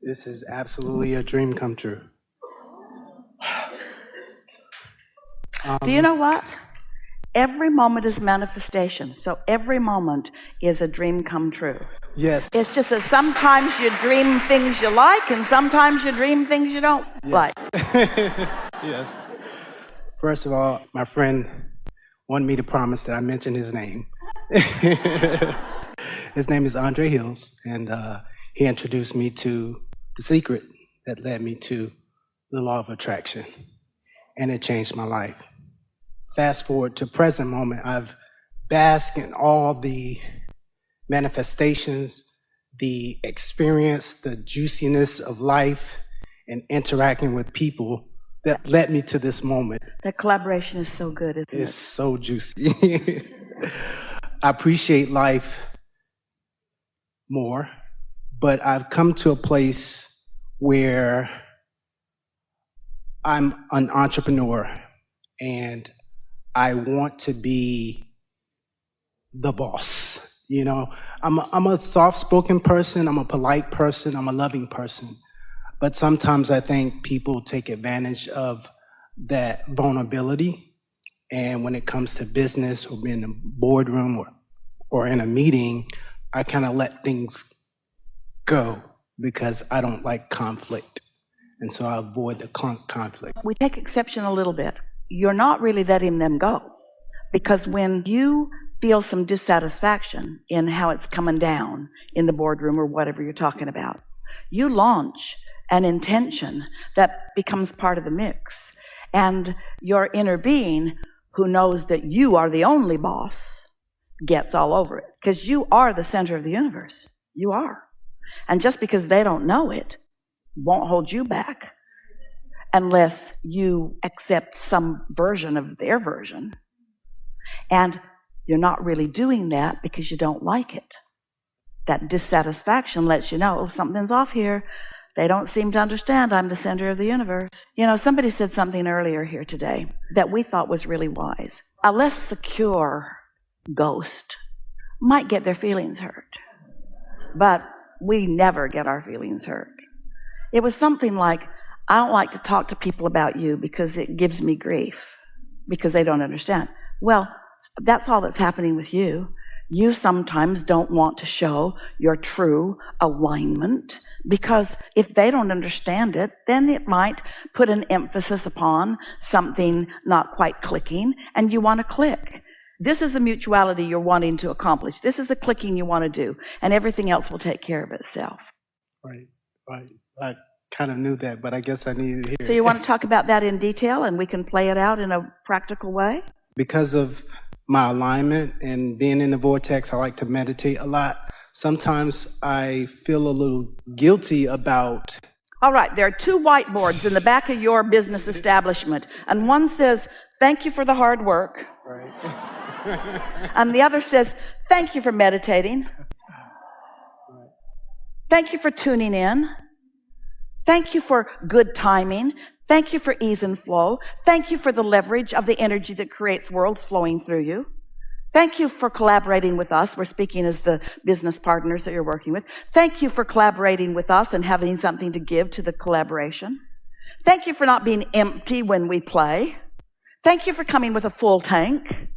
This is absolutely a dream come true. Do you know what? Every moment is manifestation. So every moment is a dream come true. Yes. It's just that sometimes you dream things you like and sometimes you dream things you don't like. Yes. First of all, my friend wanted me to promise that I mention his name. His name is Andre Hills, and he introduced me to the secret that led me to the law of attraction, and it changed my life. Fast forward to present moment, I've basked in all the manifestations, the experience, the juiciness of life, and interacting with people that led me to this moment. That collaboration is so good, isn't it? It's so juicy. I appreciate life more, but I've come to a place where I'm an entrepreneur and I want to be the boss. You know, I'm a soft-spoken person, I'm a polite person, I'm a loving person. But sometimes I think people take advantage of that vulnerability. And when it comes to business or being in a boardroom or in a meeting, I kind of let things go because I don't like conflict. And so I avoid the conflict. We take exception a little bit. You're not really letting them go. Because when you feel some dissatisfaction in how it's coming down in the boardroom or whatever you're talking about, you launch an intention that becomes part of the mix. And your inner being, who knows that you are the only boss, gets all over it. Because you are the center of the universe. You are. And just because they don't know it, won't hold you back unless you accept some version of their version. And you're not really doing that because you don't like it. That dissatisfaction lets you know, oh, something's off here. They don't seem to understand I'm the center of the universe. You know, somebody said something earlier here today that we thought was really wise. A less secure ghost might get their feelings hurt, but we never get our feelings hurt. It was something like, I don't like to talk to people about you because it gives me grief, because they don't understand. Well, that's all that's happening with you. You sometimes don't want to show your true alignment because if they don't understand it, then it might put an emphasis upon something not quite clicking, and you want to click. This is a mutuality you're wanting to accomplish. This is a clicking you want to do, and everything else will take care of itself. Right. I kind of knew that, but I guess I needed to hear it. So you want to talk about that in detail, and we can play it out in a practical way? Because of my alignment and being in the vortex, I like to meditate a lot. Sometimes I feel a little guilty about... All right, there are two whiteboards in the back of your business establishment, and one says, thank you for the hard work. Right. And the other says, thank you for meditating. Thank you for tuning in. Thank you for good timing. Thank you for ease and flow. Thank you for the leverage of the energy that creates worlds flowing through you. Thank you for collaborating with us. We're speaking as the business partners that you're working with. Thank you for collaborating with us and having something to give to the collaboration. Thank you for not being empty when we play. Thank you for coming with a full tank.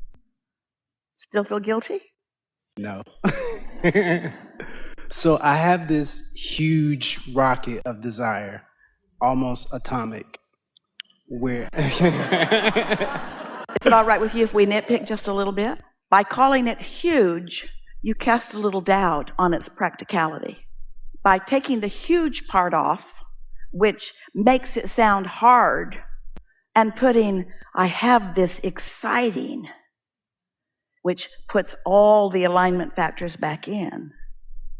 Still feel guilty? No. So I have this huge rocket of desire, almost atomic, where... Is it all right with you if we nitpick just a little bit? By calling it huge, you cast a little doubt on its practicality. By taking the huge part off, which makes it sound hard, and putting, I have this exciting, which puts all the alignment factors back in.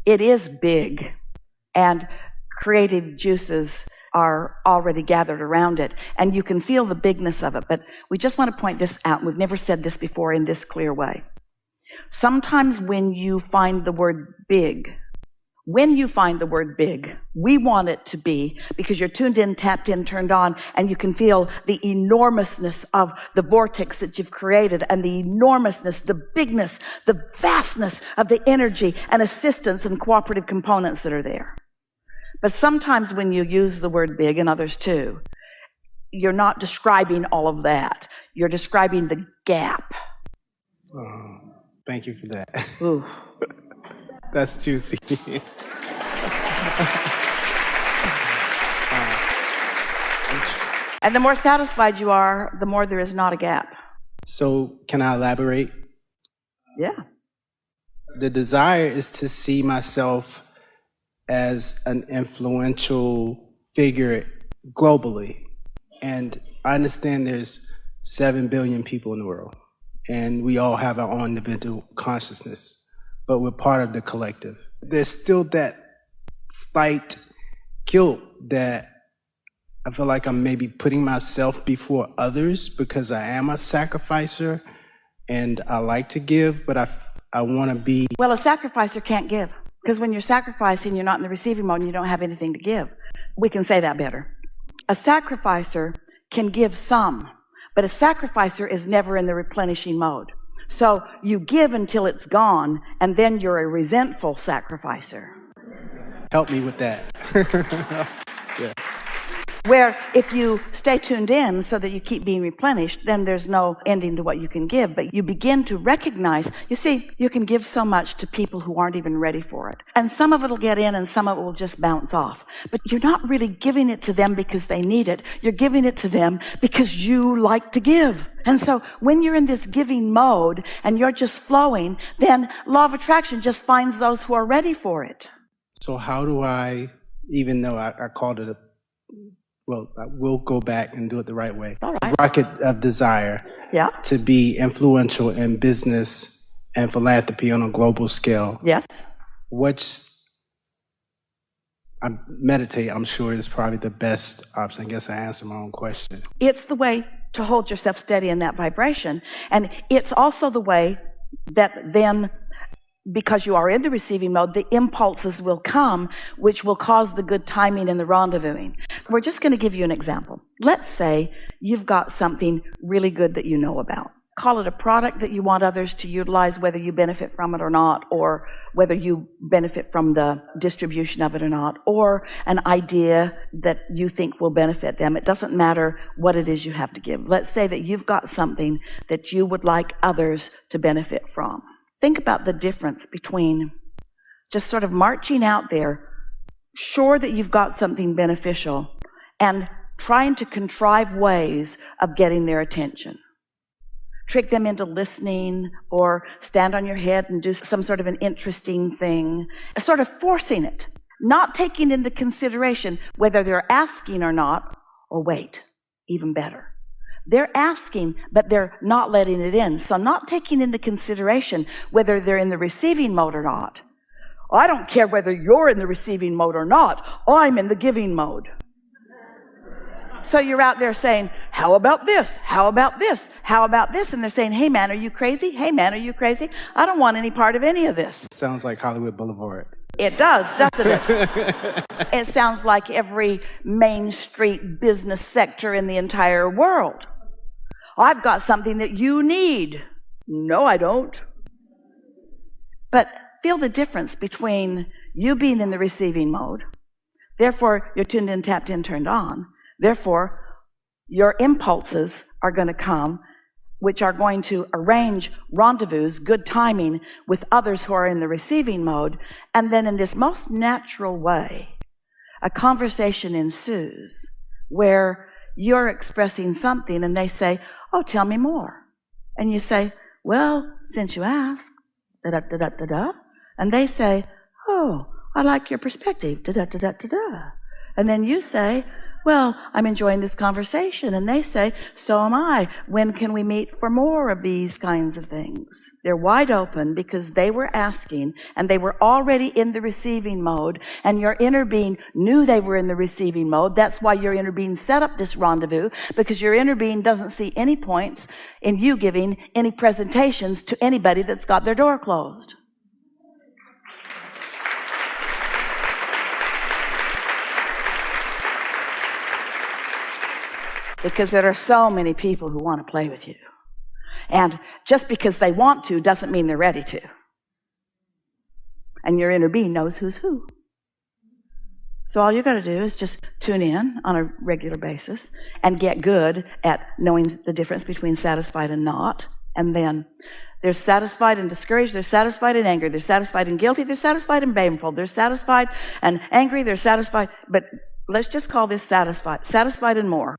It is big, and creative juices are already gathered around it, and you can feel the bigness of it. But we just want to point this out. We've never said this before in this clear way. Sometimes when you find the word big, we want it to be because you're tuned in, tapped in, turned on, and you can feel the enormousness of the vortex that you've created and the enormousness, the bigness, the vastness of the energy and assistance and cooperative components that are there. But sometimes when you use the word big, and others too, you're not describing all of that. You're describing the gap. Oh, thank you for that. Ooh. That's juicy. And the more satisfied you are, the more there is not a gap. So, can I elaborate? Yeah. The desire is to see myself as an influential figure globally. And I understand there's 7 billion people in the world, and we all have our own individual consciousness, but we're part of the collective. There's still that slight guilt that I feel like I'm maybe putting myself before others because I am a sacrificer and I like to give, but I want to be... Well, a sacrificer can't give, because when you're sacrificing, you're not in the receiving mode and you don't have anything to give. We can say that better. A sacrificer can give some, but a sacrificer is never in the replenishing mode. So you give until it's gone, and then you're a resentful sacrificer. Help me with that. Yeah. Where if you stay tuned in so that you keep being replenished, then there's no ending to what you can give. But you begin to recognize, you see, you can give so much to people who aren't even ready for it. And some of it will get in and some of it will just bounce off. But you're not really giving it to them because they need it. You're giving it to them because you like to give. And so when you're in this giving mode and you're just flowing, then law of attraction just finds those who are ready for it. So how do I, even though I called it I will go back and do it the right way. All right. It's a rocket of desire to be influential in business and philanthropy on a global scale. Yes. I meditate, I'm sure, is probably the best option. I guess I answered my own question. It's the way to hold yourself steady in that vibration. And it's also the way that then, because you are in the receiving mode, the impulses will come, which will cause the good timing and the rendezvousing. We're just going to give you an example. Let's say you've got something really good that you know about. Call it a product that you want others to utilize, whether you benefit from it or not, or whether you benefit from the distribution of it or not, or an idea that you think will benefit them. It doesn't matter what it is you have to give. Let's say that you've got something that you would like others to benefit from. Think about the difference between just sort of marching out there, sure that you've got something beneficial, and trying to contrive ways of getting their attention. Trick them into listening, or stand on your head and do some sort of an interesting thing, sort of forcing it, not taking into consideration whether they're asking or not, or wait, even better. They're asking, but they're not letting it in. So not taking into consideration whether they're in the receiving mode or not. I don't care whether you're in the receiving mode or not. I'm in the giving mode. So you're out there saying, how about this? How about this? How about this? And they're saying, hey man, are you crazy? Hey man, are you crazy? I don't want any part of any of this. Sounds like Hollywood Boulevard. It does, doesn't it? It sounds like every Main Street business sector in the entire world. I've got something that you need. No, I don't. But feel the difference between you being in the receiving mode. Therefore, you're tuned in, tapped in, turned on. Therefore, your impulses are going to come, which are going to arrange rendezvous, good timing, with others who are in the receiving mode. And then in this most natural way, a conversation ensues where you're expressing something and they say, oh, tell me more. And you say, well, since you asked, da-da-da-da-da-da. And they say, oh, I like your perspective, da-da-da-da-da-da. And then you say, well, I'm enjoying this conversation. And they say, so am I. When can we meet for more of these kinds of things? They're wide open because they were asking and they were already in the receiving mode, and your inner being knew they were in the receiving mode. That's why your inner being set up this rendezvous, because your inner being doesn't see any points in you giving any presentations to anybody that's got their door closed. Because there are so many people who want to play with you. And just because they want to doesn't mean they're ready to. And your inner being knows who's who. So all you got to do is just tune in on a regular basis and get good at knowing the difference between satisfied and not. And then they're satisfied and discouraged, they're satisfied and angry, they're satisfied and guilty, they're satisfied and shameful, they're satisfied and angry, they're satisfied, but let's just call this satisfied and more.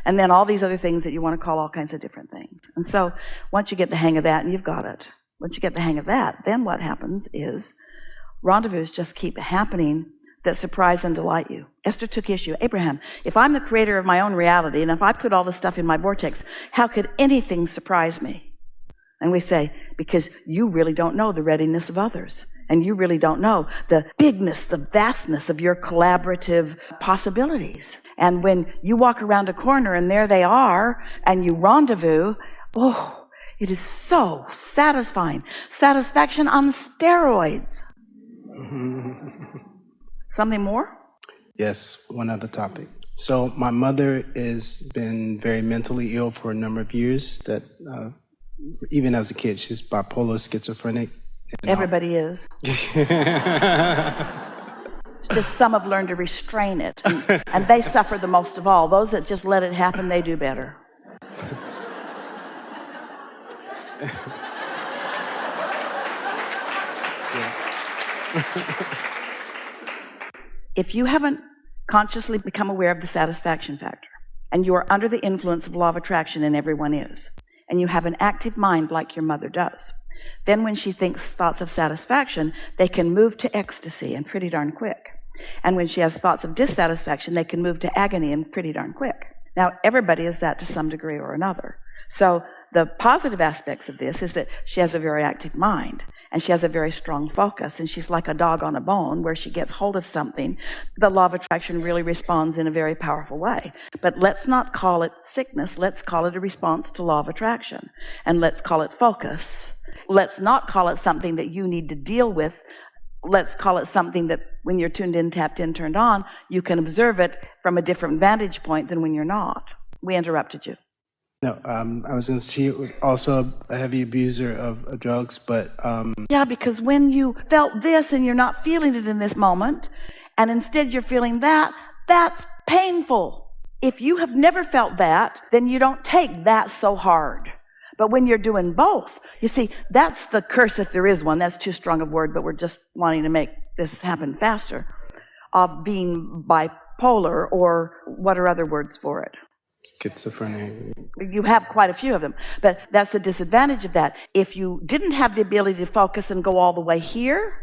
And then all these other things that you want to call all kinds of different things. And so once you get the hang of that, and you've got it, once you get the hang of that, then what happens is rendezvous just keep happening that surprise and delight you. Esther took issue. Abraham, if I'm the creator of my own reality, and if I put all this stuff in my vortex, how could anything surprise me? And we say, because you really don't know the readiness of others. And you really don't know the bigness, the vastness of your collaborative possibilities. And when you walk around a corner and there they are, and you rendezvous, oh, it is so satisfying. Satisfaction on steroids. Something more? Yes, one other topic. So my mother has been very mentally ill for a number of years. That even as a kid, she's bipolar, schizophrenic. Everybody is. Just some have learned to restrain it, and they suffer the most of all. Those that just let it happen, they do better. If you haven't consciously become aware of the satisfaction factor, and you are under the influence of law of attraction, and everyone is, and you have an active mind like your mother does, then when she thinks thoughts of satisfaction, they can move to ecstasy, and pretty darn quick. And when she has thoughts of dissatisfaction, they can move to agony, and pretty darn quick. Now, everybody is that to some degree or another. So the positive aspects of this is that she has a very active mind, and she has a very strong focus, and she's like a dog on a bone. Where she gets hold of something, the law of attraction really responds in a very powerful way. But let's not call it sickness. Let's call it a response to law of attraction, and let's call it focus. Let's not call it something that you need to deal with. Let's call it something that when you're tuned in, tapped in, turned on, you can observe it from a different vantage point than when you're not. We interrupted you. No, I was going to say she was also a heavy abuser of drugs, but... Yeah, because when you felt this and you're not feeling it in this moment, and instead you're feeling that, that's painful. If you have never felt that, then you don't take that so hard. But when you're doing both, you see, that's the curse, if there is one. That's too strong a word, but we're just wanting to make this happen faster, of being bipolar, or what are other words for it? Schizophrenic. You have quite a few of them, but that's the disadvantage of that. If you didn't have the ability to focus and go all the way here,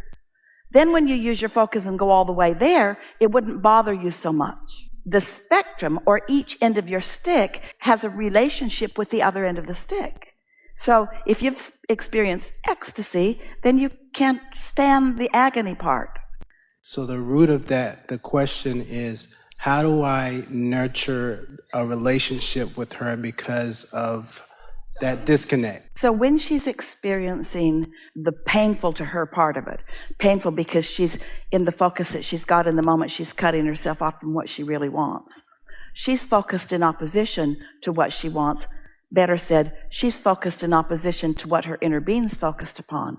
then when you use your focus and go all the way there, it wouldn't bother you so much. The spectrum, or each end of your stick, has a relationship with the other end of the stick. So if you've experienced ecstasy, then you can't stand the agony part. So the root of that, the question is, how do I nurture a relationship with her because of that disconnect? So when she's experiencing the painful to her part of it, painful because she's in the focus that she's got in the moment, she's cutting herself off from what she really wants. She's focused in opposition to what she wants. Better said, she's focused in opposition to what her inner being's focused upon.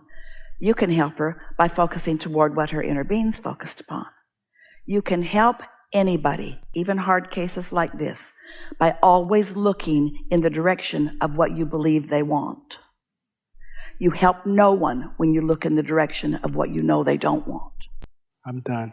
You can help her by focusing toward what her inner being's focused upon. You can help anybody, even hard cases like this, by always looking in the direction of what you believe they want. You help no one when you look in the direction of what you know they don't want. I'm done.